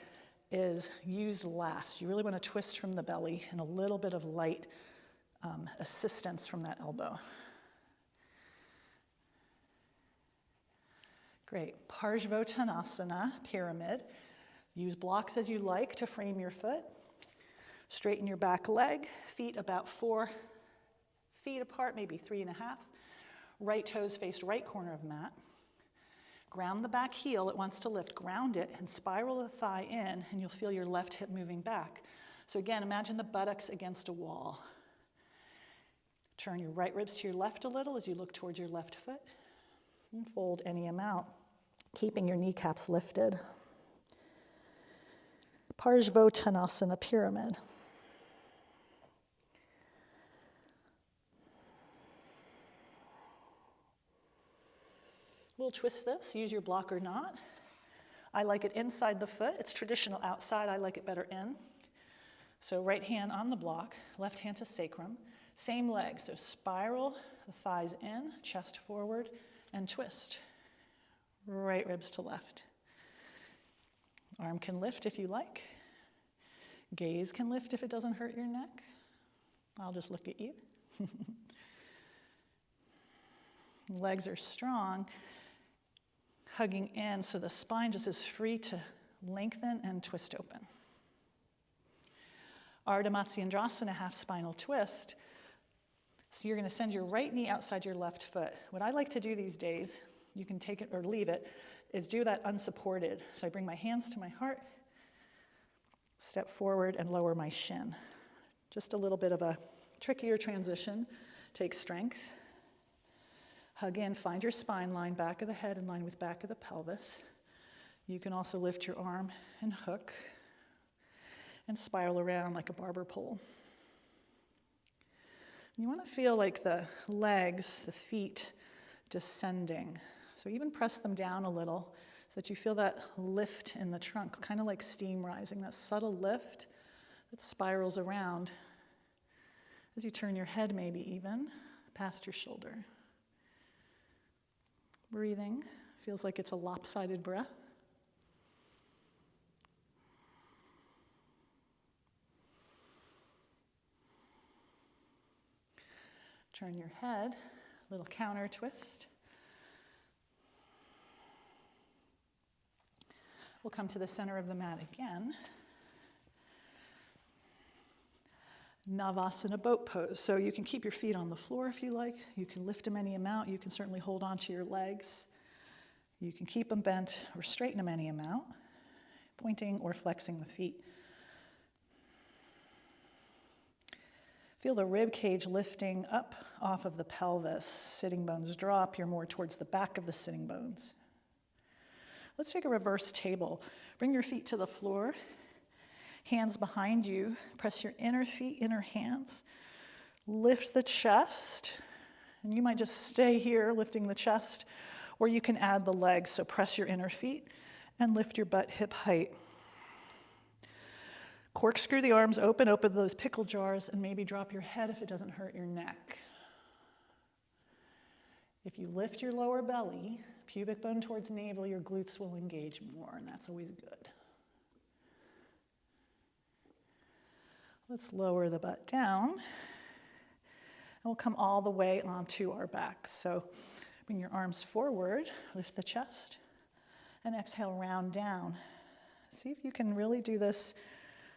is used last. You really want to twist from the belly and a little bit of light assistance from that elbow. Great. Parshvottanasana, pyramid. Use blocks as you like to frame your foot. Straighten your back leg, feet about 4 feet apart, maybe 3.5. Right toes face right corner of mat. Ground the back heel, it wants to lift. Ground it and spiral the thigh in, and you'll feel your left hip moving back. So again, imagine the buttocks against a wall. Turn your right ribs to your left a little as you look towards your left foot. And fold any amount, keeping your kneecaps lifted. Parshvottanasana, pyramid. We'll twist this, use your block or not. I like it inside the foot. It's traditional outside, I like it better in. So right hand on the block, left hand to sacrum. Same leg, so spiral the thighs in, chest forward, and twist. Right ribs to left. Arm can lift if you like. Gaze can lift if it doesn't hurt your neck. I'll just look at you. Legs are strong. Hugging in so the spine just is free to lengthen and twist open. Ardha Matsyendrasana, half spinal twist. So you're going to send your right knee outside your left foot. What I like to do these days, you can take it or leave it, is do that unsupported. So I bring my hands to my heart, step forward and lower my shin. Just a little bit of a trickier transition. Take strength. Hug in, find your spine line, back of the head in line with back of the pelvis. You can also lift your arm and hook and spiral around like a barber pole. You want to feel like the legs, the feet descending. So even press them down a little so that you feel that lift in the trunk, kind of like steam rising, that subtle lift that spirals around as you turn your head maybe even past your shoulder. Breathing feels like it's a lopsided breath. Turn your head, little counter twist. We'll come to the center of the mat again. Navasana boat pose. So you can keep your feet on the floor if you like. You can lift them any amount. You can certainly hold on to your legs. You can keep them bent or straighten them any amount. pointing or flexing the feet. Feel the rib cage lifting up off of the pelvis. Sitting bones drop. You're more towards the back of the sitting bones. Let's take a reverse table. Bring your feet to the floor. Hands behind you. Press your inner feet, inner hands. Lift the chest. And you might just stay here lifting the chest, or you can add the legs. So press your inner feet and lift your butt hip height. Corkscrew the arms open those pickle jars, and maybe drop your head if it doesn't hurt your neck. If you lift your lower belly, pubic bone towards navel, your glutes will engage more, and that's always good. Let's lower the butt down, and we'll come all the way onto our back. So bring your arms forward, lift the chest, and exhale, round down. See if you can really do this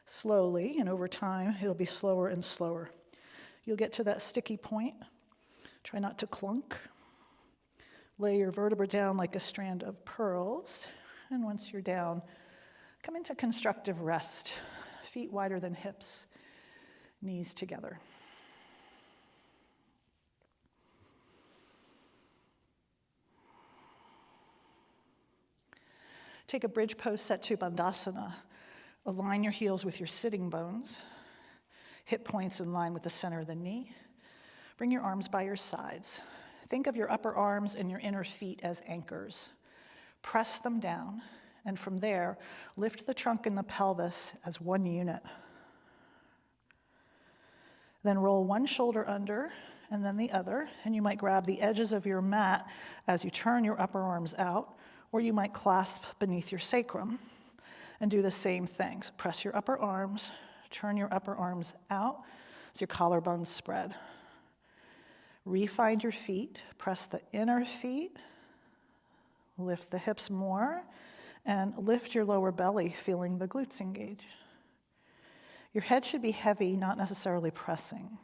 slowly, and over time, it'll be slower and slower. You'll get to that sticky point. Try not to clunk. Lay your vertebra down like a strand of pearls, and once you're down, come into constructive rest. Feet wider than hips, knees together. Take a bridge pose, Setubandhasana. Align your heels with your sitting bones. Hip points in line with the center of the knee. Bring your arms by your sides. Think of your upper arms and your inner feet as anchors. Press them down, and from there, lift the trunk and the pelvis as one unit. Then roll one shoulder under and then the other, and you might grab the edges of your mat as you turn your upper arms out, or you might clasp beneath your sacrum and do the same thing. So press your upper arms, turn your upper arms out as your collarbones spread. Refind your feet, press the inner feet, lift the hips more, and lift your lower belly, feeling the glutes engage. Your head should be heavy, not necessarily pressing.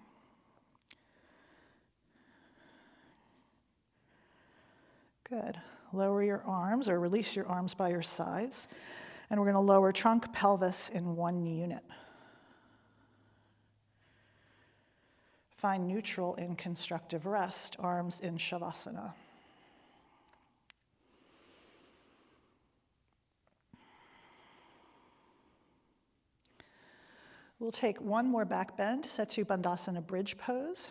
Good. Lower your arms or release your arms by your sides. And we're going to lower trunk, pelvis in one unit. Find neutral in constructive rest, arms in Shavasana. We'll take one more back bend, Setubandhasana bridge pose.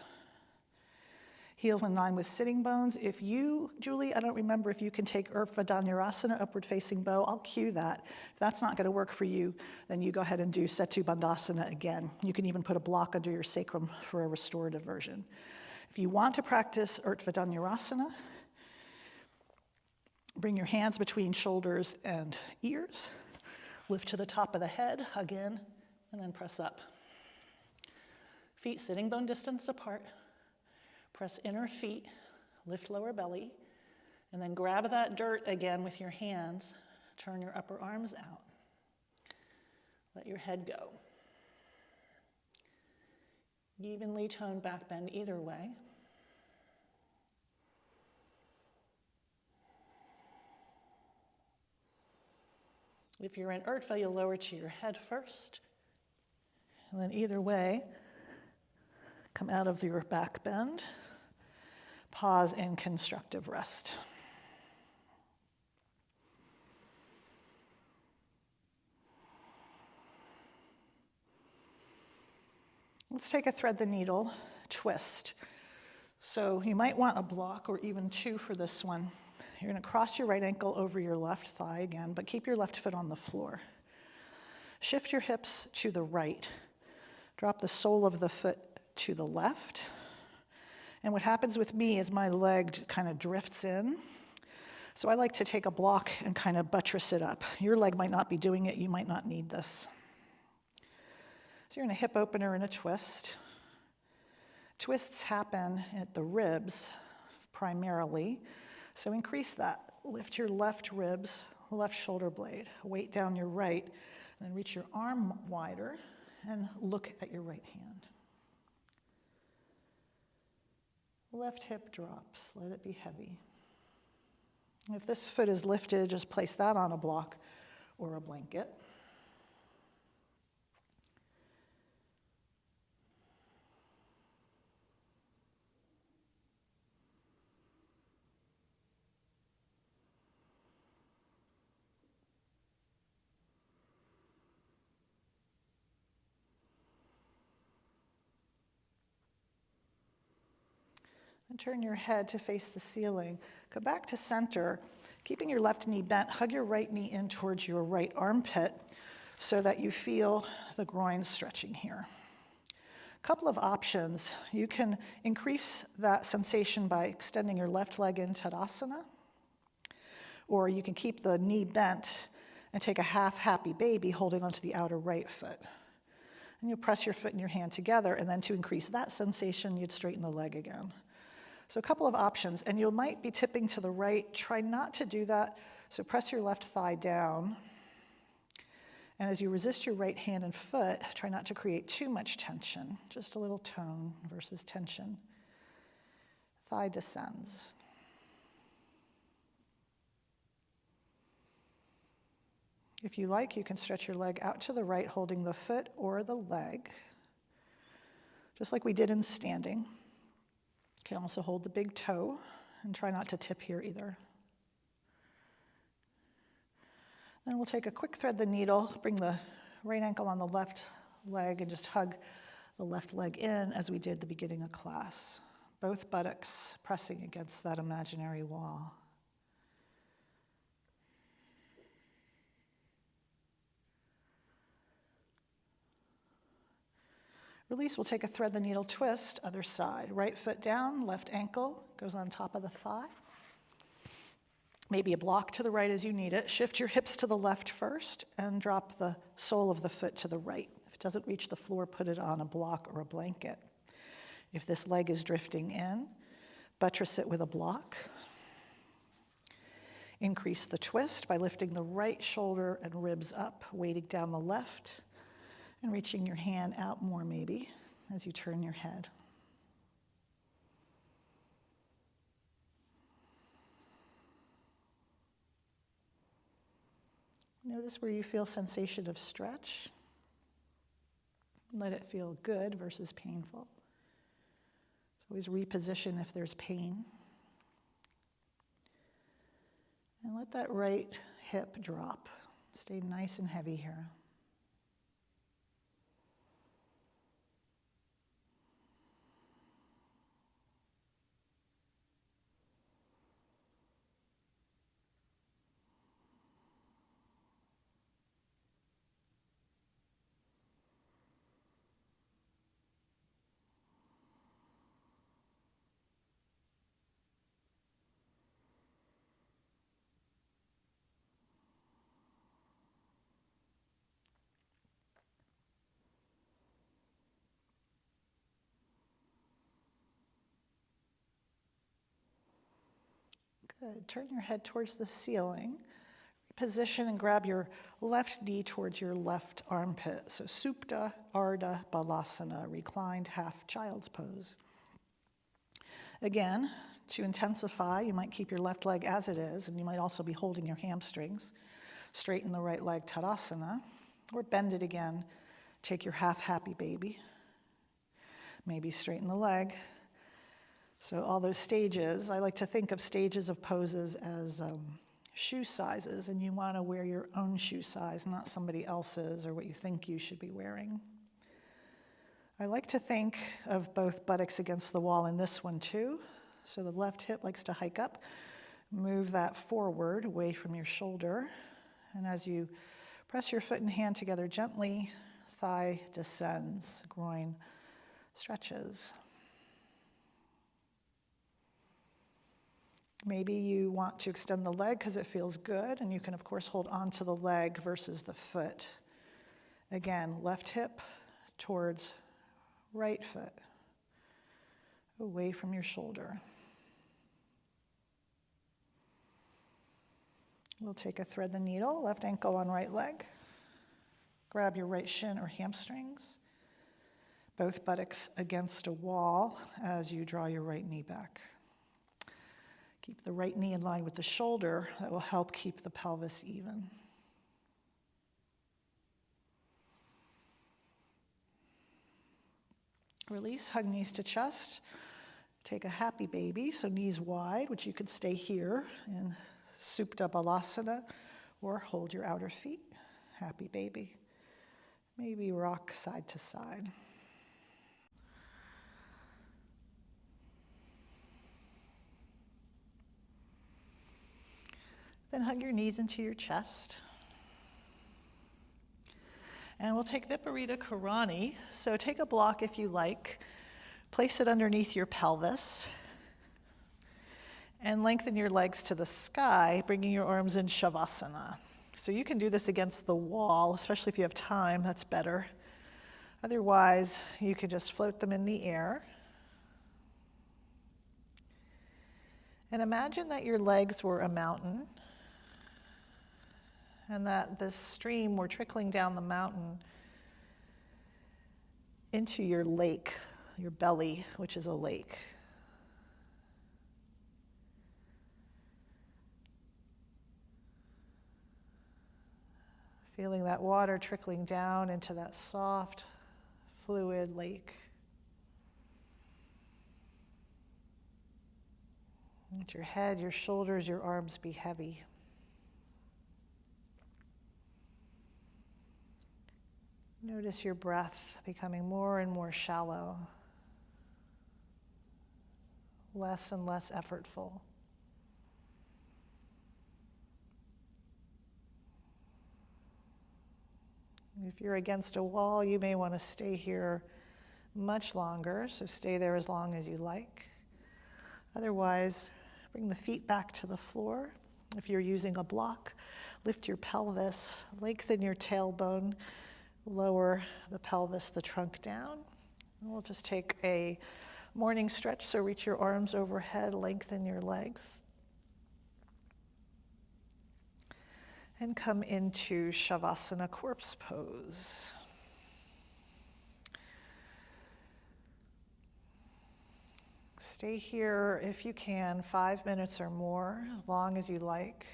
Heels in line with sitting bones. If you, Julie, I don't remember if you can take Urdhva Dhanurasana, upward facing bow. I'll cue that. If that's not going to work for you, then you go ahead and do Setubandhasana again. You can even put a block under your sacrum for a restorative version. If you want to practice Urdhva Dhanurasana, bring your hands between shoulders and ears. Lift to the top of the head, hug in, and then press up. Feet sitting bone distance apart. Press inner feet, lift lower belly, and then grab that dirt again with your hands. Turn your upper arms out. Let your head go. Evenly toned back bend either way. If you're in Urdhva, you'll lower to your head first. And then either way, come out of your back bend. Pause in constructive rest. Let's take a thread the needle twist. So you might want a block or even two for this one. You're going to cross your right ankle over your left thigh again, but keep your left foot on the floor. Shift your hips to the right. Drop the sole of the foot to the left. And what happens with me is my leg kind of drifts in. So I like to take a block and kind of buttress it up. Your leg might not be doing it. You might not need this. So you're in a hip opener and a twist. Twists happen at the ribs primarily. So increase that. Lift your left ribs, left shoulder blade. Weight down your right. And then reach your arm wider and look at your right hand. Left hip drops, let it be heavy. If this foot is lifted, just place that on a block, or a blanket. And turn your head to face the ceiling. Come back to center. Keeping your left knee bent, hug your right knee in towards your right armpit so that you feel the groin stretching here. A couple of options. You can increase that sensation by extending your left leg in Tadasana, or you can keep the knee bent and take a half happy baby holding onto the outer right foot. And you'll press your foot and your hand together, and then to increase that sensation, you'd straighten the leg again. So a couple of options, and you might be tipping to the right. Try not to do that. So press your left thigh down. And as you resist your right hand and foot, try not to create too much tension, just a little tone versus tension. Thigh descends. If you like, you can stretch your leg out to the right, holding the foot or the leg, just like we did in standing. You can also hold the big toe and try not to tip here either. Then we'll take a quick thread the needle, bring the right ankle on the left leg and just hug the left leg in as we did at the beginning of class. Both buttocks pressing against that imaginary wall. Release, we'll take a thread the needle twist, other side. Right foot down, left ankle goes on top of the thigh. Maybe a block to the right as you need it. Shift your hips to the left first and drop the sole of the foot to the right. If it doesn't reach the floor, put it on a block or a blanket. If this leg is drifting in, buttress it with a block. Increase the twist by lifting the right shoulder and ribs up, weighting down the left, and reaching your hand out more maybe as you turn your head. Notice where you feel sensation of stretch. Let it feel good versus painful. So always reposition if there's pain. And let that right hip drop. Stay nice and heavy here. Good. Turn your head towards the ceiling. Position and grab your left knee towards your left armpit. So Supta Ardha Balasana, reclined half child's pose. Again, to intensify, you might keep your left leg as it is, and you might also be holding your hamstrings. Straighten the right leg, Tadasana, or bend it again. Take your half happy baby. Maybe straighten the leg. So all those stages, I like to think of stages of poses as shoe sizes, and you want to wear your own shoe size, not somebody else's or what you think you should be wearing. I like to think of both buttocks against the wall in this one too. So the left hip likes to hike up. Move that forward away from your shoulder. And as you press your foot and hand together gently, thigh descends, groin stretches. Maybe you want to extend the leg because it feels good, and you can, of course, hold on to the leg versus the foot. Again, left hip towards right foot, away from your shoulder. We'll take a thread the needle, left ankle on right leg. Grab your right shin or hamstrings, both buttocks against a wall as you draw your right knee back. Keep the right knee in line with the shoulder. That will help keep the pelvis even. Release, hug knees to chest. Take a happy baby, so knees wide, which you could stay here in Supta Balasana, or hold your outer feet. Happy baby. Maybe rock side to side. Then hug your knees into your chest. And we'll take Viparita Karani. So take a block if you like. Place it underneath your pelvis. And lengthen your legs to the sky, bringing your arms in Shavasana. So you can do this against the wall, especially if you have time, that's better. Otherwise, you can just float them in the air. And imagine that your legs were a mountain and that this stream were trickling down the mountain into your lake, your belly, which is a lake. Feeling that water trickling down into that soft, fluid lake. Let your head, your shoulders, your arms be heavy. Notice your breath becoming more and more shallow, less and less effortful. If you're against a wall, you may want to stay here much longer, so stay there as long as you like. Otherwise, bring the feet back to the floor. If you're using a block, lift your pelvis, lengthen your tailbone, lower the pelvis, the trunk down. And we'll just take a morning stretch, so reach your arms overhead, lengthen your legs. And come into Shavasana corpse pose. Stay here if you can, 5 minutes or more, as long as you like.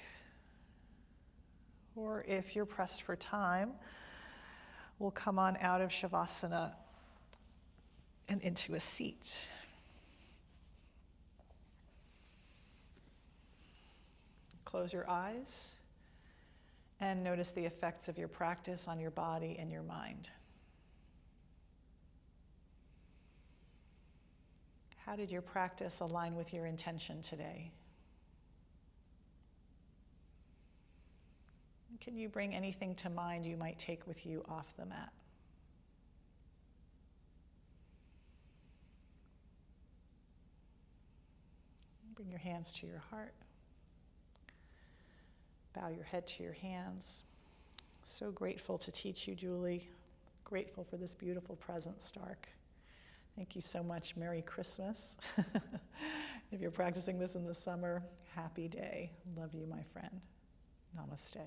Or if you're pressed for time, we'll come on out of Shavasana and into a seat. Close your eyes and notice the effects of your practice on your body and your mind. How did your practice align with your intention today? Can you bring anything to mind you might take with you off the mat? Bring your hands to your heart. Bow your head to your hands. So grateful to teach you, Julie. Grateful for this beautiful present, Starke. Thank you so much. Merry Christmas. If you're practicing this in the summer, happy day. Love you, my friend. Namaste.